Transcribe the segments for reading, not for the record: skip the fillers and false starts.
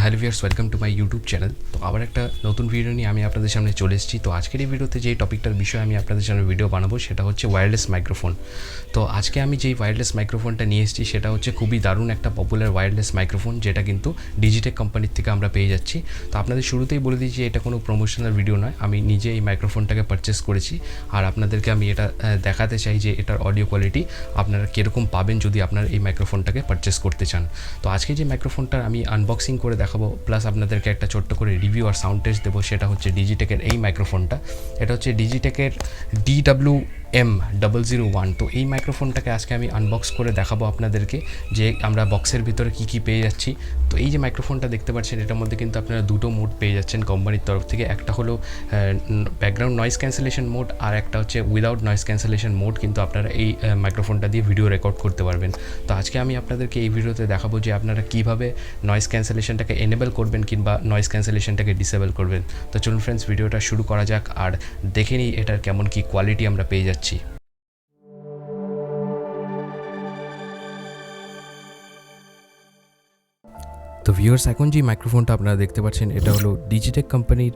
Hello viewers, welcome to my YouTube channel. তো আবার একটা নতুন ভিডিও নিয়ে আমি আপনাদের সামনে চলে এসেছি। তো আজকের এই ভিডিওতে যে টপিকটার বিষয়ে আমি আপনাদের সামনে ভিডিও বানাবো সেটা হচ্ছে ওয়্যারলেস মাইক্রোফোন। তো আজকে আমি যেই ওয়্যারলেস মাইক্রোফোনটা নিয়ে এসেছি সেটা হচ্ছে খুবই দারুণ একটা পপুলার ওয়্যারলেস মাইক্রোফোন, যেটা কিন্তু ডিজিটেক কোম্পানির থেকে আমরা পেয়ে যাচ্ছি। তো আপনাদের শুরুতেই বলে দিই যে এটা কোনো প্রমোশনাল ভিডিও নয়, আমি নিজে এই মাইক্রোফোনটাকে পারচেস করেছি আর আপনাদেরকে আমি এটা দেখাতে চাই যে এটার অডিও কোয়ালিটি আপনারা কীরকম পাবেন যদি আপনারা এই মাইক্রোফোনটাকে পারচেস করতে চান। তো আজকে যে মাইক্রোফোনটার আমি আনবক্সিং করে দেখাবো, প্লাস আপনাদেরকে একটা ছোট্ট করে রিভিউ আর সাউন্ড টেস্ট দেবো, সেটা হচ্ছে ডিজিটেকের এই মাইক্রোফোনটা। এটা হচ্ছে ডিজিটেকের DWM-001। তো এই মাইক্রোফোনটাকে আজকে আমি আনবক্স করে দেখাবো আপনাদেরকে যে আমরা বক্সের ভিতরে কী কী পেয়ে যাচ্ছি। তো এই যে মাইক্রোফোনটা দেখতে পাচ্ছেন, এটার মধ্যে কিন্তু আপনারা দুটো মোড পেয়ে যাচ্ছেন কোম্পানির তরফ থেকে। একটা হলো ব্যাকগ্রাউন্ড নয়েজ ক্যান্সেলেশন মোড, আর একটা হচ্ছে উইদাউট নয়েজ ক্যান্সেলেশন মোড। কিন্তু আপনারা এই মাইক্রোফোনটা দিয়ে ভিডিও রেকর্ড করতে পারবেন। তো আজকে আমি আপনাদেরকে এই ভিডিওতে দেখাবো যে আপনারা কীভাবে নয়েজ ক্যান্সেলেশনটাকে এনেবল করবেন কিংবা নয়েজ ক্যান্সেলেশনটাকে ডিসেবল করবেন। তো চলুন ফ্রেন্ডস, ভিডিওটা শুরু করা যাক আর দেখে নিই এটার কেমন কী কোয়ালিটি আমরা পেয়ে যাচ্ছি। তো ভিউয়ার্স, এখন যে মাইক্রোফোনটা আপনারা দেখতে পাচ্ছেন এটা হলো ডিজিটেক কোম্পানির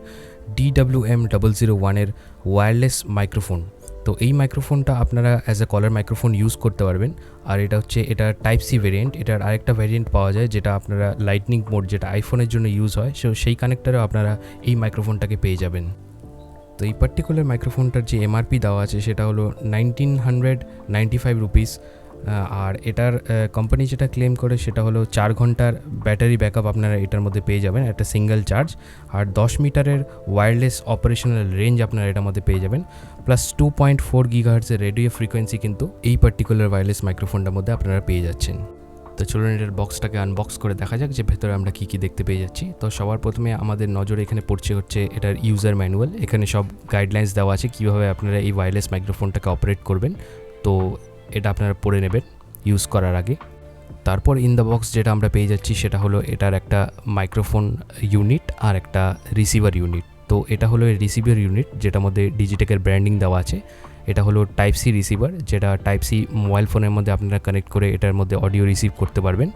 DWM-001 ওয়্যারলেস মাইক্রোফোন। তো এই মাইক্রোফোনটা আপনারা as a collar microphone use করতে পারবেন। আর এটা হচ্ছে এটার টাইপ সি ভেরিয়েন্ট। এটার আরেকটা ভেরিয়েন্ট পাওয়া যায় যেটা আপনারা লাইটনিং মোড, যেটা আইফোনের জন্য ইউজ হয়, সেই কানেক্টারেও আপনারা এই মাইক্রোফোনটাকে পেয়ে যাবেন। তো এই পার্টিকুলার মাইক্রোফোনটার যে এমআরপি দেওয়া আছে সেটা হলো 1995 রুপিস। আর এটার কোম্পানি যেটা ক্লেম করে সেটা হলো 4 ঘন্টার ব্যাটারি ব্যাকআপ আপনারা এটার মধ্যে পেয়ে যাবেন, একটা সিঙ্গেল চার্জ। আর 10 মিটারের ওয়্যারলেস অপারেশনাল রেঞ্জ আপনারা এটার মধ্যে পেয়ে যাবেন, প্লাস 2.4 গিগাহার্টজের রেডিও ফ্রিকোয়েন্সি কিন্তু এই পার্টিকুলার ওয়্যারলেস মাইক্রোফোনটার মধ্যে আপনারা পেয়ে যাচ্ছেন। তো চলুন এটার বক্সটাকে আনবক্স করে দেখা যাক যে ভেতরে আমরা কী কী দেখতে পেয়ে যাচ্ছি। তো সবার প্রথমে আমাদের নজরে এখানে পড়ছে হচ্ছে এটার ইউজার ম্যানুয়াল। এখানে সব গাইডলাইন্স দেওয়া আছে কীভাবে আপনারা এই ওয়্যারলেস মাইক্রোফোনটাকে অপারেট করবেন। তো এটা আপনারা পড়ে নেবেন ইউজ করার আগে। তারপর ইন দ্য বক্স যেটা আমরা পেয়ে যাচ্ছি সেটা হলো এটার একটা মাইক্রোফোন ইউনিট আর একটা রিসিভার ইউনিট। তো এটা হলো রিসিভার ইউনিট যেটার মধ্যে ডিজিটেকের ব্র্যান্ডিং দেওয়া আছে। এটা হলো টাইপ সি রিসিভার, যেটা টাইপ সি মোবাইল ফোনের মধ্যে আপনারা কানেক্ট করে এটার মধ্যে অডিও রিসিভ করতে পারবেন।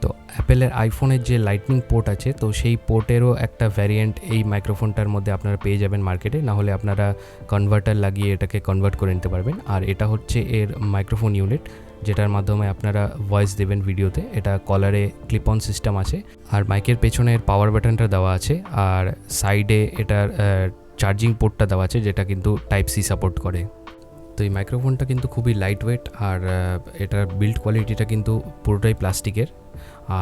তো অ্যাপেলের আইফোনের যে লাইটনিং পোর্ট আছে, তো সেই পোর্টেরও একটা ভ্যারিয়েন্ট এই মাইক্রোফোনটার মধ্যে আপনারা পেয়ে যাবেন মার্কেটে। না হলে আপনারা কনভার্টার লাগিয়ে এটাকে কনভার্ট করে নিতে পারবেন। আর এটা হচ্ছে এর মাইক্রোফোন ইউনিট, যেটার মাধ্যমে আপনারা ভয়েস দেবেন ভিডিওতে। এটা কলারে ক্লিপ অন সিস্টেম আছে, আর মাইকের পেছনে এর পাওয়ার বাটনটা দেওয়া আছে, আর সাইডে এটার চার্জিং পোর্টটা দেওয়া আছে যেটা কিন্তু টাইপ সি সাপোর্ট করে। তো এই মাইক্রোফোনটা কিন্তু খুবই লাইট ওয়েট, আর এটার বিল্ড কোয়ালিটিটা কিন্তু পুরোটাই প্লাস্টিকের।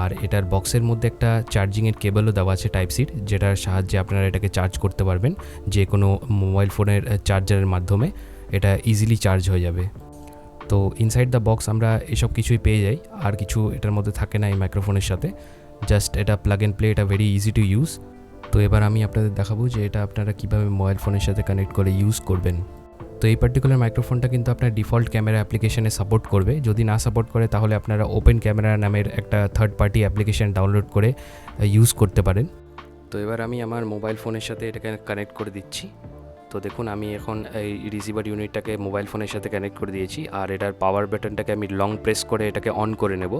আর এটার বক্সের মধ্যে একটা চার্জিংয়ের কেবলও দেওয়া আছে টাইপ সির, যেটার সাহায্যে আপনারা এটাকে চার্জ করতে পারবেন। যে কোনো মোবাইল ফোনের চার্জারের মাধ্যমে এটা ইজিলি চার্জ হয়ে যাবে। তো ইনসাইড দ্য বক্স আমরা এসব কিছুই পেয়ে যাই, আর কিছু এটার মধ্যে থাকে না এই মাইক্রোফোনের সাথে। জাস্ট এটা প্লাগ অ্যান্ড প্লে, এটা ভেরি ইজি টু ইউজ। তো এবার আমি আপনাদের দেখাবো যে এটা আপনারা কীভাবে মোবাইল ফোনের সাথে কানেক্ট করে ইউজ করবেন। তো এই পার্টিকুলার মাইক্রোফোনটা কিন্তু আপনার ডিফল্ট ক্যামেরা অ্যাপ্লিকেশনে সাপোর্ট করবে। যদি না সাপোর্ট করে তাহলে আপনারা ওপেন ক্যামেরা নামের একটা থার্ড পার্টি অ্যাপ্লিকেশন ডাউনলোড করে ইউজ করতে পারেন। তো এবার আমি আমার মোবাইল ফোনের সাথে এটাকে কানেক্ট করে দিচ্ছি। তো দেখুন, আমি এখন এই রিসিভার ইউনিটটাকে মোবাইল ফোনের সাথে কানেক্ট করে দিয়েছি, আর এটার পাওয়ার বাটনটাকে আমি লং প্রেস করে এটাকে অন করে নেব।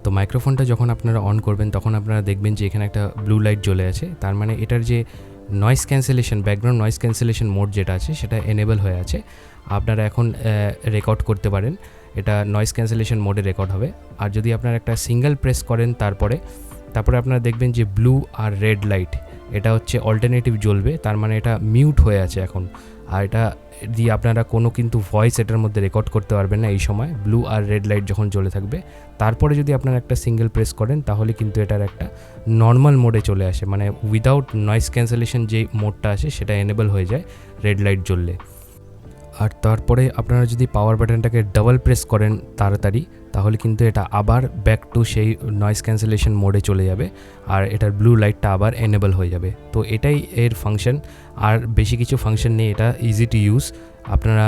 তো মাইক্রোফোনটা যখন আপনারা অন করবেন তখন আপনারা দেখবেন যে এখানে একটা ব্লু লাইট জ্বলে আছে। তার মানে এটার যে noise cancellation, background noise cancellation mode যেটা আছে সেটা এনেবল হয়ে আছে। আপনারা এখন রেকর্ড করতে পারেন, এটা নয়েজ ক্যান্সেলেশন মোডে রেকর্ড হবে। আর যদি আপনারা একটা সিঙ্গেল প্রেস করেন তারপরে আপনারা দেখবেন যে ব্লু আর রেড লাইট এটা হচ্ছে অল্টারনেটিভ জ্বলবে, তার মানে এটা মিউট হয়ে আছে এখন। আর এটা দিয়ে আপনারা কোনো কিন্তু ভয়েস এটার মধ্যে রেকর্ড করতে পারবেন না এই সময়, ব্লু আর রেড লাইট যখন জ্বলে থাকবে। তারপরে যদি আপনারা একটা সিঙ্গেল প্রেস করেন তাহলে কিন্তু এটার একটা নর্মাল মোডে চলে আসে, মানে উইদাউট নয়েজ ক্যান্সেলেশন যে মোডটা আছে সেটা এনেবল হয়ে যায় রেড লাইট জ্বললে। আর তারপরে আপনারা যদি পাওয়ার বাটনটাকে ডাবল প্রেস করেন তাড়াতাড়ি, তাহলে কিন্তু এটা আবার ব্যাক টু সেই নয়েজ ক্যান্সেলেশন মোডে চলে যাবে, আর এটার ব্লু লাইটটা আবার এনেবল হয়ে যাবে। তো এটাই এর ফাংশন, আর বেশি কিছু ফাংশন নেই। এটা ইজি টু ইউজ, আপনারা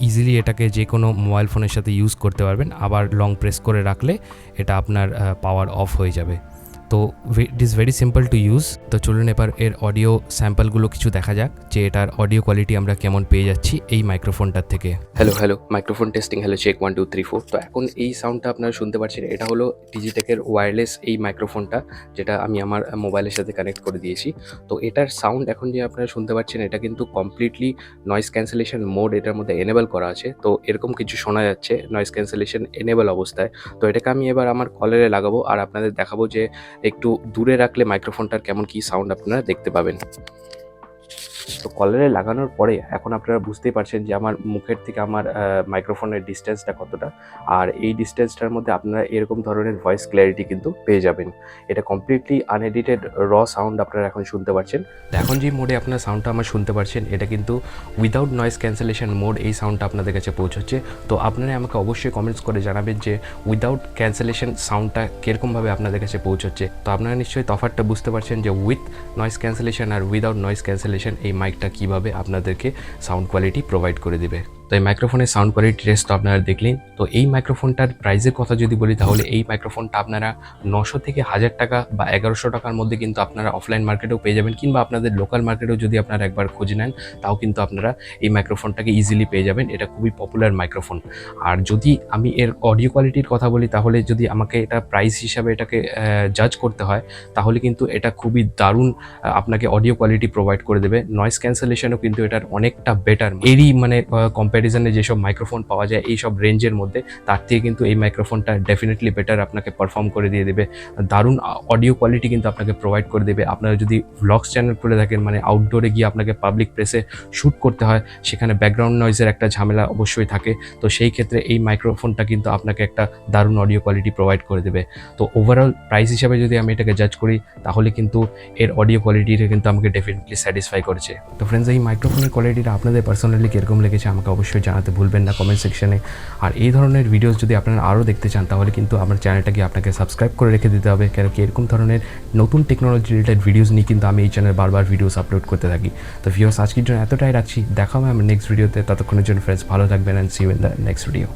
ইজিলি এটাকে যে কোনো মোবাইল ফোনের সাথে ইউজ করতে পারবেন। আবার লং প্রেস করে রাখলে এটা আপনার পাওয়ার অফ হয়ে যাবে। তো it is very simple to use. তো চলুন এবার এর অডিও স্যাম্পলগুলো কিছু দেখা যাক যে এটার অডিও কোয়ালিটি আমরা কেমন পেয়ে যাচ্ছি এই মাইক্রোফোনটার থেকে। Hello microphone testing, hello check 1 2 3 4। তো এখন এই সাউন্ডটা আপনারা শুনতে পাচ্ছেন, এটা হলো ডিজিটেকের ওয়্যারলেস এই মাইক্রোফোনটা, যেটা আমি আমার মোবাইলের সাথে কানেক্ট করে দিয়েছি। তো এটার সাউন্ড এখন যে আপনারা শুনতে পাচ্ছেন, এটা কিন্তু কমপ্লিটলি নয়েজ ক্যান্সেলেশন মোড এটার মধ্যে এনেবল করা আছে। তো এরকম কিছু শোনা যাচ্ছে নয়েজ ক্যান্সেলেশন এনেবল অবস্থায়। তো এটাকে আমি এবার আমার কলারে লাগাবো আর আপনাদের দেখাবো যে একটু দূরে রাখলে মাইক্রোফোনটার কেমন কি সাউন্ড আপনারা দেখতে পাবেন। তো কলারে লাগানোর পরে এখন আপনারা বুঝতেই পারছেন যে আমার মুখের থেকে আমার মাইক্রোফোনের ডিস্টেন্সটা কতটা, আর এই ডিস্টেন্সটার মধ্যে আপনারা এরকম ধরনের ভয়েস ক্ল্যারিটি কিন্তু পেয়ে যাবেন। এটা কমপ্লিটলি আনএডিটেড র সাউন্ড আপনারা এখন শুনতে পাচ্ছেন। এখন যে মোডে আপনারা সাউন্ডটা আমার শুনতে পাচ্ছেন, এটা কিন্তু উইদাউট নয়েজ ক্যান্সেলেশন মোড এই সাউন্ডটা আপনাদের কাছে পৌঁছচ্ছে। তো আপনারা আমাকে অবশ্যই কমেন্টস করে জানাবেন যে উইদাউট ক্যান্সেলেশন সাউন্ডটা কীরকমভাবে আপনাদের কাছে পৌঁছচ্ছে। তো আপনারা নিশ্চয়ই তফাৎটা বুঝতে পারছেন যে উইথ নয়েজ ক্যান্সেলেশন আর উইদাউট নয়েজ ক্যান্সেলেশন এই মাইকটা কীভাবে আপনাদেরকে সাউন্ড কোয়ালিটি প্রোভাইড করে দেবে। তো এই মাইক্রোফোনের সাউন্ড কোয়ালিটি টেস্ট তো আপনারা দেখলেন। তো এই মাইক্রোফোনটার প্রাইসের কথা যদি বলি, তাহলে এই মাইক্রোফোনটা আপনারা 900 থেকে 1000 টাকা বা 1100 টাকার মধ্যে কিন্তু আপনারা অফলাইন মার্কেটেও পেয়ে যাবেন, কিংবা আপনাদের লোকাল মার্কেটেও যদি আপনারা একবার খোঁজ নেন, তাও কিন্তু আপনারা এই মাইক্রোফোনটাকে ইজিলি পেয়ে যাবেন। এটা খুবই পপুলার মাইক্রোফোন। আর যদি আমি এর অডিও কোয়ালিটির কথা বলি, তাহলে যদি আমাকে এটা প্রাইস হিসাবে এটাকে জাজ করতে হয়, তাহলে কিন্তু এটা খুবই দারুণ আপনাকে অডিও কোয়ালিটি প্রোভাইড করে দেবে। নয়েজ ক্যান্সেলেশনও কিন্তু এটার অনেকটা বেটার। এরই মানে কম্প্যারিজনে যেসব মাইক্রোফোন পাওয়া যায় এইসব রেঞ্জের মধ্যে, তার থেকে কিন্তু এই মাইক্রোফোনটা ডেফিনেটলি বেটার আপনাকে পারফর্ম করে দিয়ে দেবে। দারুণ অডিও কোয়ালিটি কিন্তু আপনাকে প্রোভাইড করে দেবে। আপনারা যদি ভ্লগস চ্যানেল খুলে থাকেন, মানে আউটডোরে গিয়ে আপনাকে পাবলিক প্লেসে শ্যুট করতে হয়, সেখানে ব্যাকগ্রাউন্ড নয়েজের একটা ঝামেলা অবশ্যই থাকে। তো সেই ক্ষেত্রে এই মাইক্রোফোনটা কিন্তু আপনাকে একটা দারুণ অডিও কোয়ালিটি প্রোভাইড করে দেবে। তো ওভারঅল প্রাইস হিসাবে যদি আমি এটাকে জাজ করি, তাহলে কিন্তু এর অডিও কোয়ালিটিটা কিন্তু আমাকে ডেফিনেটলি স্যাটিসফাই করেছে। তো ফ্রেন্ডস, এই মাইক্রোফোনের কোয়ালিটিটা আপনাদের পার্সোনালি কীরকম লেগেছে আমাকে অবশ্যই জানাতে ভুলবেন না কমেন্ট সেকশনে। আর এই ধরনের ভিডিওস যদি আপনারা আরও দেখতে চান, তাহলে কিন্তু আমার চ্যানেলটাকে আপনাকে সাবস্ক্রাইব করে রেখে দিতে হবে, কারণ কি এরকম ধরনের নতুন টেকনোলজি রিলেটেড ভিডিওস নিয়ে কিন্তু আমি এই চ্যানেলে বারবার ভিডিওস আপলোড করতে থাকি। তো ভিউয়ার্স, আজকের জন্য এতটাই রাখছি। দেখা হবে আমার নেক্সট ভিডিওতে। ততক্ষণের জন্য ফ্রেন্ডস ভালো থাকবেন, and see you in the next video.